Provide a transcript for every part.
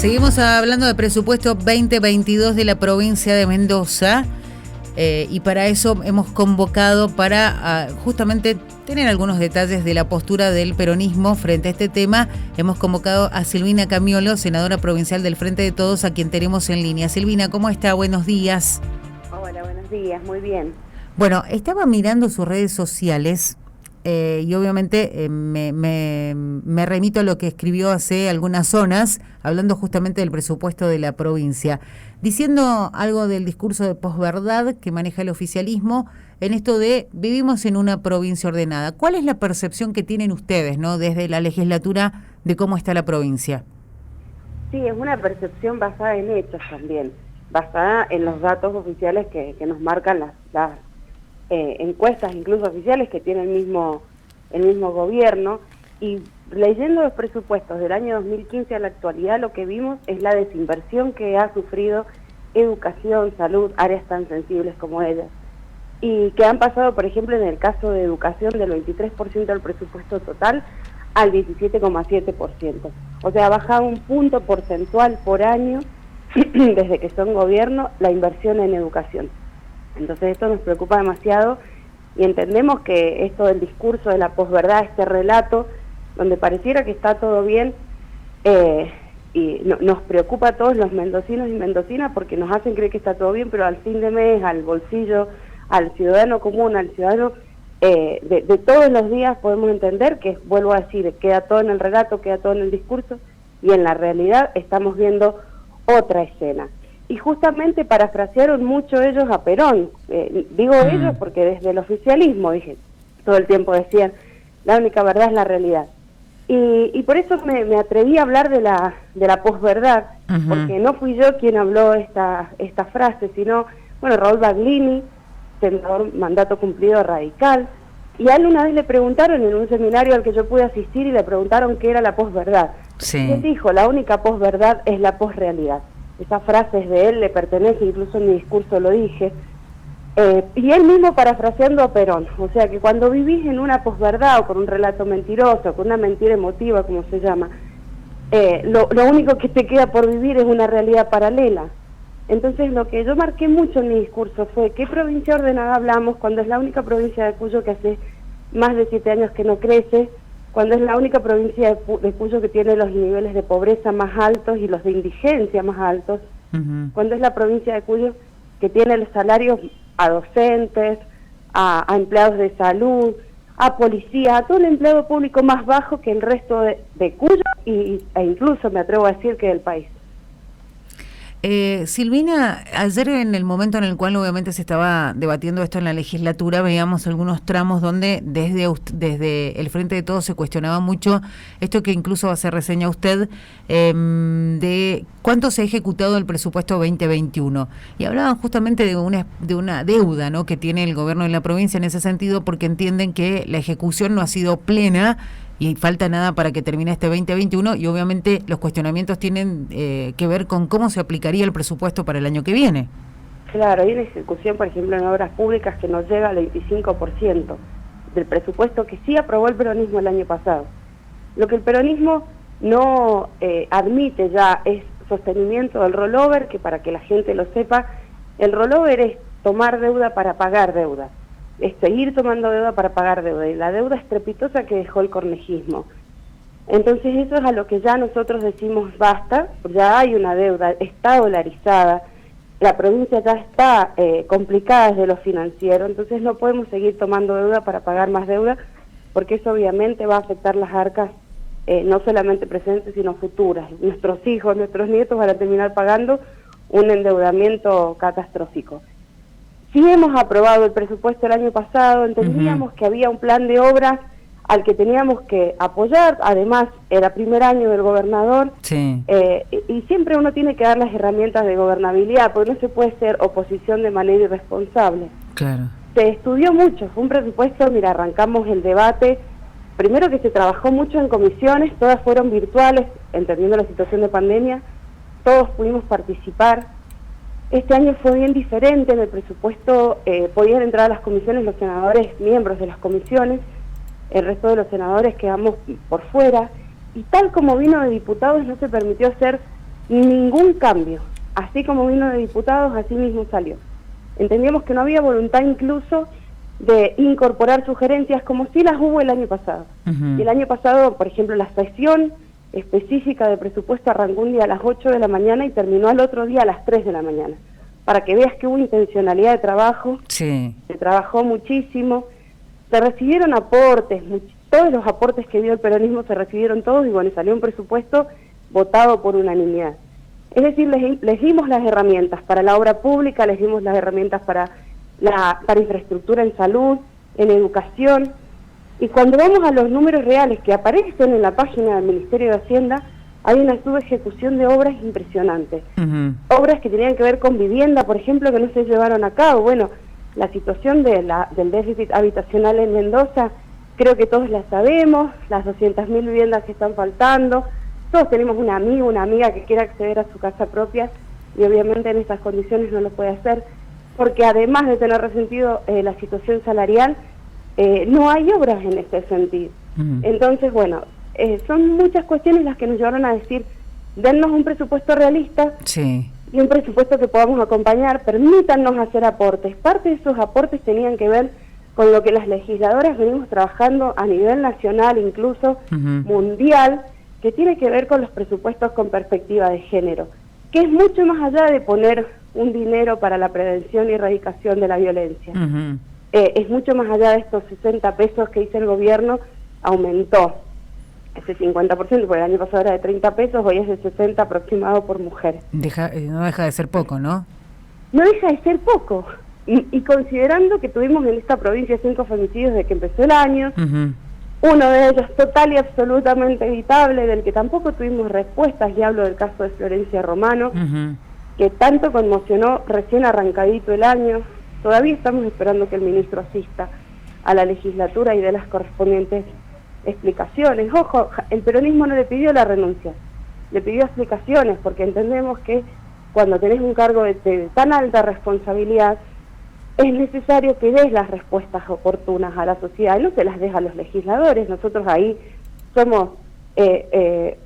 Seguimos hablando de presupuesto 2022 de la provincia de Mendoza y para eso hemos convocado para justamente tener algunos detalles de la postura del peronismo frente a este tema. Hemos convocado a Silvina Camiolo, senadora provincial del Frente de Todos, a quien tenemos en línea. Silvina, ¿cómo está? Buenos días. Hola, buenos días, muy bien. Bueno, estaba mirando sus redes sociales y obviamente me remito a lo que escribió hace algunas zonas, hablando justamente del presupuesto de la provincia, diciendo algo del discurso de posverdad que maneja el oficialismo en esto de vivimos en una provincia ordenada. ¿Cuál es la percepción que tienen ustedes, no, desde la legislatura, de cómo está la provincia? Sí, es una percepción basada en hechos también, basada en los datos oficiales que nos marcan las encuestas incluso oficiales que tiene el mismo gobierno. Y leyendo los presupuestos del año 2015 a la actualidad, lo que vimos es la desinversión que ha sufrido educación, salud, áreas tan sensibles como ellas, y que han pasado, por ejemplo, en el caso de educación, del 23% del presupuesto total al 17,7%. O sea, ha bajado un punto porcentual por año desde que son gobierno la inversión en educación. Entonces esto nos preocupa demasiado y entendemos que esto del discurso de la posverdad, este relato donde pareciera que está todo bien, nos preocupa a todos los mendocinos y mendocinas porque nos hacen creer que está todo bien, pero al fin de mes, al bolsillo, al ciudadano común, al ciudadano de todos los días podemos entender que, vuelvo a decir, queda todo en el relato, queda todo en el discurso, y en la realidad estamos viendo otra escena. Y justamente parafrasearon mucho ellos a Perón, digo ellos porque desde el oficialismo, dije, todo el tiempo decían, la única verdad es la realidad. Y por eso me atreví a hablar de la posverdad, porque no fui yo quien habló esta frase, sino, bueno, Raúl Baglini, senador mandato cumplido radical, y a él una vez le preguntaron en un seminario al que yo pude asistir y le preguntaron qué era la posverdad. Sí. Y él dijo, la única posverdad es la posrealidad. Esa frase es de él, le pertenece, incluso en mi discurso lo dije, y él mismo parafraseando a Perón, o sea que cuando vivís en una posverdad o con un relato mentiroso, con una mentira emotiva, como se llama, lo único que te queda por vivir es una realidad paralela. Entonces lo que yo marqué mucho en mi discurso fue ¿qué provincia ordenada hablamos cuando es la única provincia de Cuyo que hace más de 7 años que no crece, cuando es la única provincia de Cuyo que tiene los niveles de pobreza más altos y los de indigencia más altos, cuando es la provincia de Cuyo que tiene los salarios a docentes, a empleados de salud, a policía, a todo el empleado público más bajo que el resto de Cuyo e incluso me atrevo a decir que del país. Silvina, ayer en el momento en el cual obviamente se estaba debatiendo esto en la legislatura, veíamos algunos tramos donde desde el Frente de Todos se cuestionaba mucho esto que incluso hace reseña usted, de cuánto se ha ejecutado el presupuesto 2021. Y hablaban justamente de una deuda, ¿no?, que tiene el gobierno de la provincia en ese sentido, porque entienden que la ejecución no ha sido plena y falta nada para que termine este 2021 y obviamente los cuestionamientos tienen que ver con cómo se aplicaría el presupuesto para el año que viene. Claro, hay una ejecución, por ejemplo, en obras públicas que nos llega al 25% del presupuesto que sí aprobó el peronismo el año pasado. Lo que el peronismo no admite ya es sostenimiento del rollover, que para que la gente lo sepa, el rollover es tomar deuda para pagar deuda. Es seguir tomando deuda para pagar deuda, y la deuda estrepitosa que dejó el cornejísmo. Entonces eso es a lo que ya nosotros decimos basta, ya hay una deuda, está dolarizada, la provincia ya está complicada desde lo financiero, entonces no podemos seguir tomando deuda para pagar más deuda, porque eso obviamente va a afectar las arcas, no solamente presentes sino futuras. Nuestros hijos, nuestros nietos van a terminar pagando un endeudamiento catastrófico. Sí hemos aprobado el presupuesto el año pasado, entendíamos que había un plan de obras al que teníamos que apoyar, además era primer año del gobernador, sí. Y siempre uno tiene que dar las herramientas de gobernabilidad, porque no se puede ser oposición de manera irresponsable. Claro. Se estudió mucho, fue un presupuesto, mira, arrancamos el debate, primero que se trabajó mucho en comisiones, todas fueron virtuales, entendiendo la situación de pandemia, todos pudimos participar. Este año fue bien diferente, en el presupuesto podían entrar a las comisiones los senadores, miembros de las comisiones, el resto de los senadores quedamos por fuera, y tal como vino de diputados no se permitió hacer ningún cambio. Así como vino de diputados, así mismo salió. Entendíamos que no había voluntad incluso de incorporar sugerencias como sí las hubo el año pasado. Y el año pasado, por ejemplo, la sesión específica de presupuesto arrancó un día a las 8 de la mañana y terminó al otro día a las 3 de la mañana. Para que veas que hubo intencionalidad de trabajo, sí. Se trabajó muchísimo, se recibieron aportes, todos los aportes que dio el peronismo se recibieron todos y bueno, salió un presupuesto votado por unanimidad. Es decir, les dimos las herramientas para la obra pública, les dimos las herramientas para infraestructura en salud, en educación, y cuando vamos a los números reales que aparecen en la página del Ministerio de Hacienda, hay una subejecución de obras impresionantes. Obras que tenían que ver con vivienda, por ejemplo, que no se llevaron a cabo. Bueno, la situación del déficit habitacional en Mendoza, creo que todos la sabemos, las 200.000 viviendas que están faltando, todos tenemos un amigo, una amiga que quiere acceder a su casa propia y obviamente en estas condiciones no lo puede hacer, porque además de tener resentido la situación salarial, no hay obras en este sentido. Entonces, bueno, son muchas cuestiones las que nos llevaron a decir, dennos un presupuesto realista sí. y un presupuesto que podamos acompañar, permítannos hacer aportes. Parte de esos aportes tenían que ver con lo que las legisladoras venimos trabajando a nivel nacional, incluso mundial, que tiene que ver con los presupuestos con perspectiva de género, que es mucho más allá de poner un dinero para la prevención y erradicación de la violencia. Es mucho más allá de estos 60 pesos que dice el gobierno, aumentó ese 50%, porque el año pasado era de 30 pesos, hoy es de 60 aproximado por mujer. No deja de ser poco, ¿no? No deja de ser poco. Y considerando que tuvimos en esta provincia 5 femicidios desde que empezó el año, uno de ellos total y absolutamente evitable, del que tampoco tuvimos respuestas, y hablo del caso de Florencia Romano, que tanto conmocionó recién arrancadito el año. Todavía estamos esperando que el ministro asista a la legislatura y dé las correspondientes explicaciones. Ojo, el peronismo no le pidió la renuncia, le pidió explicaciones, porque entendemos que cuando tenés un cargo de tan alta responsabilidad, es necesario que des las respuestas oportunas a la sociedad, y no se las des a los legisladores. Nosotros ahí somos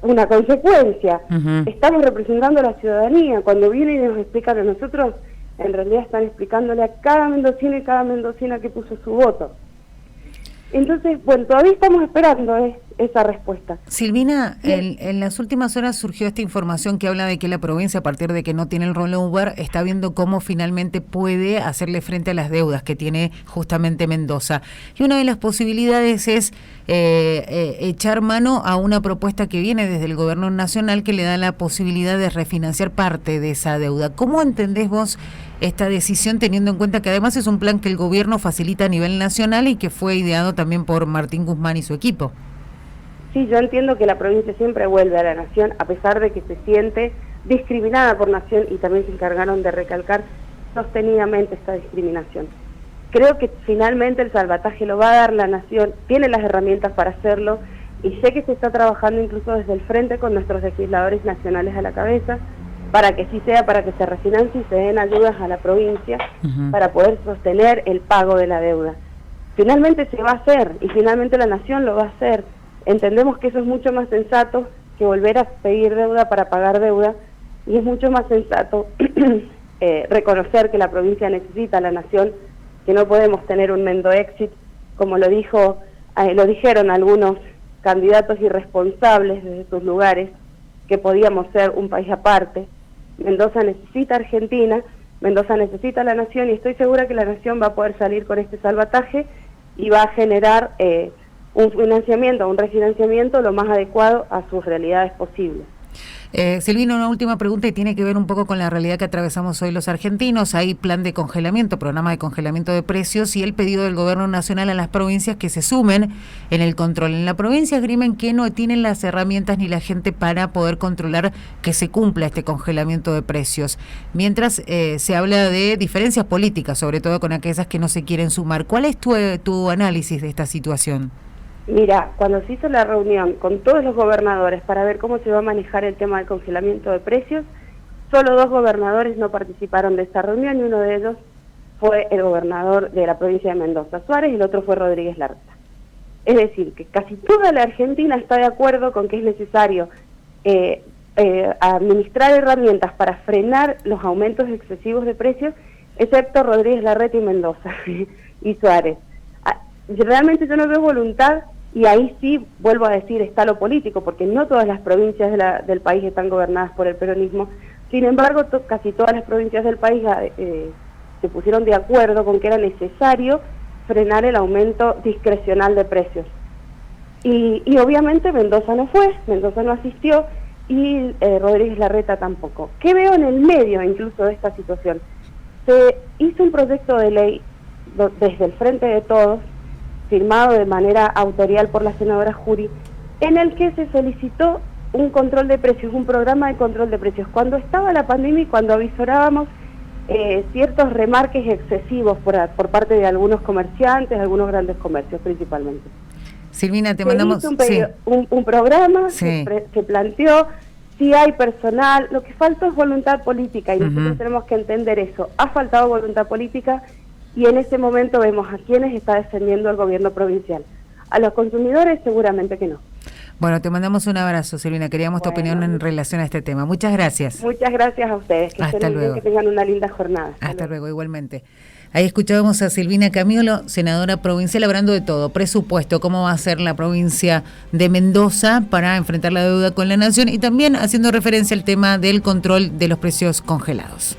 una consecuencia. Estamos representando a la ciudadanía. Cuando vienen y nos explican a nosotros, en realidad están explicándole a cada mendocino y cada mendocina que puso su voto. Entonces, bueno, todavía estamos esperando esa respuesta. Silvina, en las últimas horas surgió esta información que habla de que la provincia, a partir de que no tiene el rollover, está viendo cómo finalmente puede hacerle frente a las deudas que tiene justamente Mendoza. Y una de las posibilidades es echar mano a una propuesta que viene desde el gobierno nacional que le da la posibilidad de refinanciar parte de esa deuda. ¿Cómo entendés vos esta decisión, teniendo en cuenta que además es un plan que el gobierno facilita a nivel nacional y que fue ideado también por Martín Guzmán y su equipo? Sí, yo entiendo que la provincia siempre vuelve a la nación, a pesar de que se siente discriminada por nación, y también se encargaron de recalcar sostenidamente esta discriminación. Creo que finalmente el salvataje lo va a dar la nación, tiene las herramientas para hacerlo, y sé que se está trabajando incluso desde el frente con nuestros legisladores nacionales a la cabeza, para que sí sea, para que se refinancie y se den ayudas a la provincia para poder sostener el pago de la deuda. Finalmente se va a hacer, y finalmente la nación lo va a hacer. Entendemos que eso es mucho más sensato que volver a pedir deuda para pagar deuda, y es mucho más sensato reconocer que la provincia necesita a la nación, que no podemos tener un Mendoexit, como lo dijeron algunos candidatos irresponsables desde sus lugares, que podíamos ser un país aparte. Mendoza necesita a Argentina, Mendoza necesita a la nación, y estoy segura que la nación va a poder salir con este salvataje y va a generar un financiamiento, un refinanciamiento lo más adecuado a sus realidades posibles. Silvina, una última pregunta y tiene que ver un poco con la realidad que atravesamos hoy los argentinos. Hay plan de congelamiento, programa de congelamiento de precios, y el pedido del gobierno nacional a las provincias que se sumen en el control. En la provincia esgrimen que no tienen las herramientas ni la gente para poder controlar que se cumpla este congelamiento de precios. Mientras se habla de diferencias políticas, sobre todo con aquellas que no se quieren sumar. ¿Cuál es tu análisis de esta situación? Mira, cuando se hizo la reunión con todos los gobernadores para ver cómo se va a manejar el tema del congelamiento de precios, solo 2 gobernadores no participaron de esta reunión, y uno de ellos fue el gobernador de la provincia de Mendoza, Suárez, y el otro fue Rodríguez Larreta. Es decir, que casi toda la Argentina está de acuerdo con que es necesario administrar herramientas para frenar los aumentos excesivos de precios, excepto Rodríguez Larreta y Mendoza y Suárez. Realmente yo no veo voluntad, y ahí sí, vuelvo a decir, está lo político, porque no todas las provincias del país están gobernadas por el peronismo. Sin embargo, casi todas las provincias del país se pusieron de acuerdo con que era necesario frenar el aumento discrecional de precios. Y obviamente Mendoza no fue, Mendoza no asistió, y Rodríguez Larreta tampoco. ¿Qué veo en el medio incluso de esta situación? Se hizo un proyecto de ley desde el Frente de Todos, firmado de manera autorial por la senadora Jury, en el que se solicitó un control de precios, un programa de control de precios. Cuando estaba la pandemia y cuando avisorábamos ciertos remarques excesivos por parte de algunos comerciantes, algunos grandes comercios principalmente. Silvina, te mandamos un programa, sí. se planteó, si hay personal, lo que falta es voluntad política y nosotros tenemos que entender eso. Ha faltado voluntad política y en ese momento vemos a quienes está defendiendo el gobierno provincial. A los consumidores seguramente que no. Bueno, te mandamos un abrazo, Silvina. Queríamos tu opinión en relación a este tema. Muchas gracias. Muchas gracias a ustedes. Que hasta luego. Bien, que tengan una linda jornada. Hasta luego, igualmente. Ahí escuchábamos a Silvina Camiolo, senadora provincial, hablando de todo. Presupuesto, cómo va a ser la provincia de Mendoza para enfrentar la deuda con la nación y también haciendo referencia al tema del control de los precios congelados.